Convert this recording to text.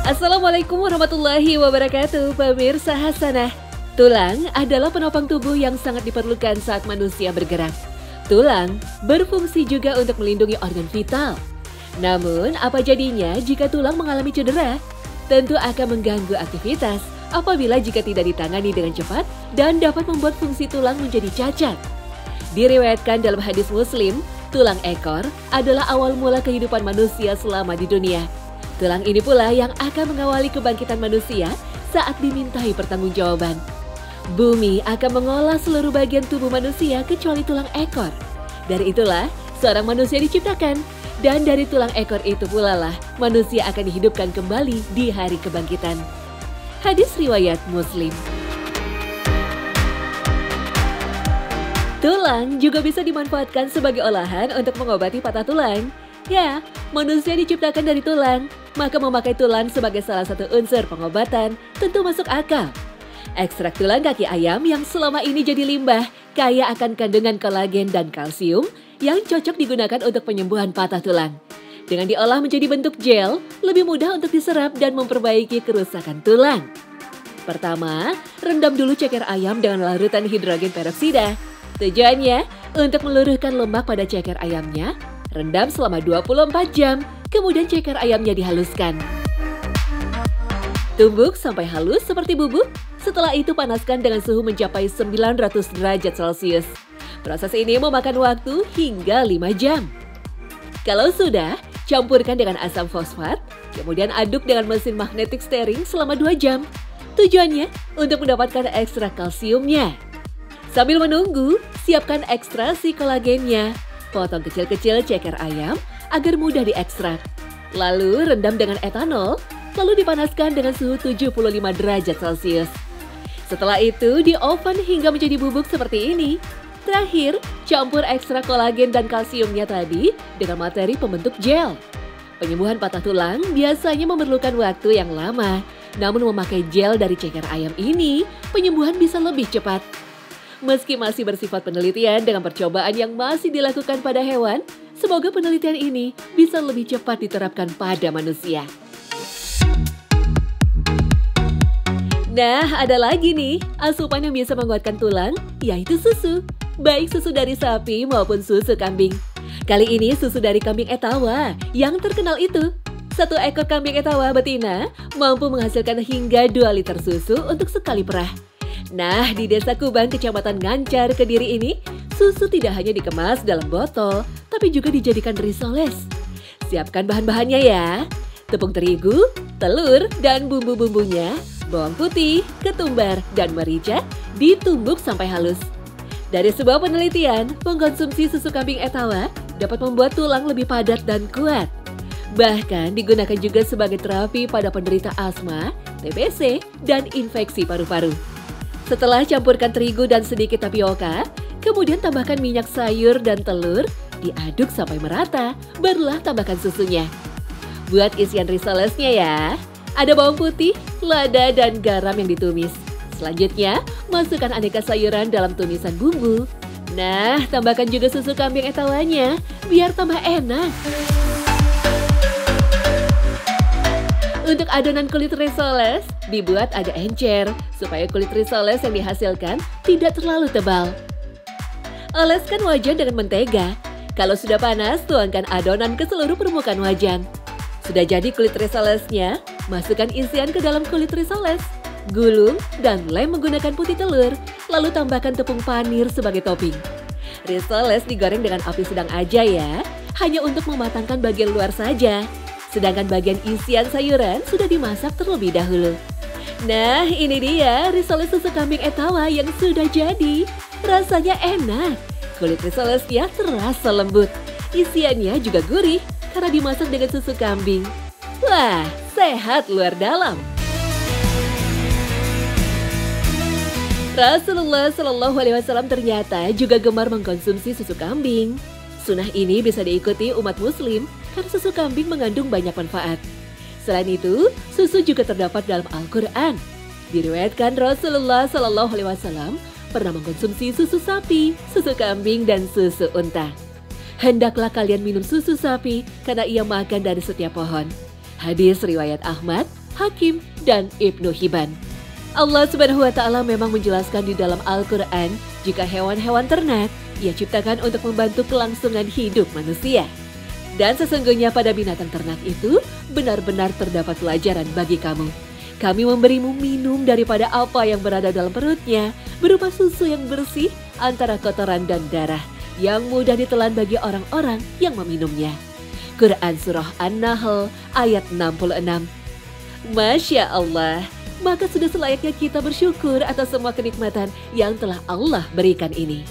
Assalamualaikum warahmatullahi wabarakatuh, pemirsa Hasanah. Tulang adalah penopang tubuh yang sangat diperlukan saat manusia bergerak. Tulang berfungsi juga untuk melindungi organ vital. Namun, apa jadinya jika tulang mengalami cedera? Tentu akan mengganggu aktivitas apabila jika tidak ditangani dengan cepat dan dapat membuat fungsi tulang menjadi cacat. Diriwayatkan dalam hadis Muslim, tulang ekor adalah awal mula kehidupan manusia selama di dunia. Tulang ini pula yang akan mengawali kebangkitan manusia saat dimintai pertanggungjawaban. Bumi akan mengolah seluruh bagian tubuh manusia kecuali tulang ekor. Dari itulah seorang manusia diciptakan, dan dari tulang ekor itu pula lah manusia akan dihidupkan kembali di hari kebangkitan. Hadis riwayat Muslim. Tulang juga bisa dimanfaatkan sebagai olahan untuk mengobati patah tulang. Ya, manusia diciptakan dari tulang, maka memakai tulang sebagai salah satu unsur pengobatan tentu masuk akal. Ekstrak tulang kaki ayam yang selama ini jadi limbah kaya akan kandungan kolagen dan kalsium yang cocok digunakan untuk penyembuhan patah tulang. Dengan diolah menjadi bentuk gel, lebih mudah untuk diserap dan memperbaiki kerusakan tulang. Pertama, rendam dulu ceker ayam dengan larutan hidrogen peroksida. Tujuannya untuk meluruhkan lemak pada ceker ayamnya. Rendam selama 24 jam, kemudian ceker ayamnya dihaluskan. Tumbuk sampai halus seperti bubuk, setelah itu panaskan dengan suhu mencapai 900 derajat Celcius. Proses ini memakan waktu hingga 5 jam. Kalau sudah, campurkan dengan asam fosfat, kemudian aduk dengan mesin magnetic stirring selama 2 jam. Tujuannya untuk mendapatkan ekstrak kalsiumnya. Sambil menunggu, siapkan ekstrasi kolagennya. Potong kecil-kecil ceker ayam agar mudah diekstrak. Lalu rendam dengan etanol, lalu dipanaskan dengan suhu 75 derajat Celcius. Setelah itu di oven hingga menjadi bubuk seperti ini. Terakhir, campur ekstrak kolagen dan kalsiumnya tadi dengan materi pembentuk gel. Penyembuhan patah tulang biasanya memerlukan waktu yang lama. Namun memakai gel dari ceker ayam ini, penyembuhan bisa lebih cepat. Meski masih bersifat penelitian dengan percobaan yang masih dilakukan pada hewan, semoga penelitian ini bisa lebih cepat diterapkan pada manusia. Nah, ada lagi nih, asupan yang bisa menguatkan tulang, yaitu susu. Baik susu dari sapi maupun susu kambing. Kali ini susu dari kambing Etawa yang terkenal itu. Satu ekor kambing Etawa betina mampu menghasilkan hingga 2 liter susu untuk sekali perah. Nah, di Desa Kubang, Kecamatan Ngancar, Kediri ini, susu tidak hanya dikemas dalam botol, tapi juga dijadikan risoles. Siapkan bahan-bahannya ya. Tepung terigu, telur, dan bumbu-bumbunya, bawang putih, ketumbar, dan merica ditumbuk sampai halus. Dari sebuah penelitian, mengkonsumsi susu kambing Etawa dapat membuat tulang lebih padat dan kuat. Bahkan digunakan juga sebagai terapi pada penderita asma, TBC, dan infeksi paru-paru. Setelah campurkan terigu dan sedikit tapioka, kemudian tambahkan minyak sayur dan telur, diaduk sampai merata, barulah tambahkan susunya. Buat isian risolesnya ya, ada bawang putih, lada, dan garam yang ditumis. Selanjutnya, masukkan aneka sayuran dalam tumisan bumbu. Nah, tambahkan juga susu kambing Etawanya, biar tambah enak. Untuk adonan kulit risoles, dibuat agak encer supaya kulit risoles yang dihasilkan tidak terlalu tebal. Oleskan wajan dengan mentega. Kalau sudah panas, tuangkan adonan ke seluruh permukaan wajan. Sudah jadi kulit risolesnya, masukkan isian ke dalam kulit risoles. Gulung dan lem menggunakan putih telur, lalu tambahkan tepung panir sebagai topping. Risoles digoreng dengan api sedang aja ya, hanya untuk mematangkan bagian luar saja. Sedangkan bagian isian sayuran sudah dimasak terlebih dahulu. Nah, ini dia risoles susu kambing Etawa yang sudah jadi. Rasanya enak. Kulit risolesnya terasa lembut. Isiannya juga gurih karena dimasak dengan susu kambing. Wah, sehat luar dalam. Rasulullah Shallallahu Alaihi Wasallam ternyata juga gemar mengkonsumsi susu kambing. Sunnah ini bisa diikuti umat muslim karena susu kambing mengandung banyak manfaat. Selain itu, susu juga terdapat dalam Al-Quran. Diriwayatkan Rasulullah Shallallahu Alaihi Wasallam pernah mengkonsumsi susu sapi, susu kambing, dan susu unta. Hendaklah kalian minum susu sapi karena ia makan dari setiap pohon. Hadis riwayat Ahmad, Hakim, dan Ibnu Hibban. Allah Subhanahu wa Ta'ala memang menjelaskan di dalam Al-Quran jika hewan-hewan ternak Ia ciptakan untuk membantu kelangsungan hidup manusia. Dan sesungguhnya pada binatang ternak itu benar-benar terdapat pelajaran bagi kamu. Kami memberimu minum daripada apa yang berada dalam perutnya, berupa susu yang bersih antara kotoran dan darah, yang mudah ditelan bagi orang-orang yang meminumnya. Quran Surah An-Nahl ayat 66. Masya Allah, maka sudah selayaknya kita bersyukur atas semua kenikmatan yang telah Allah berikan ini.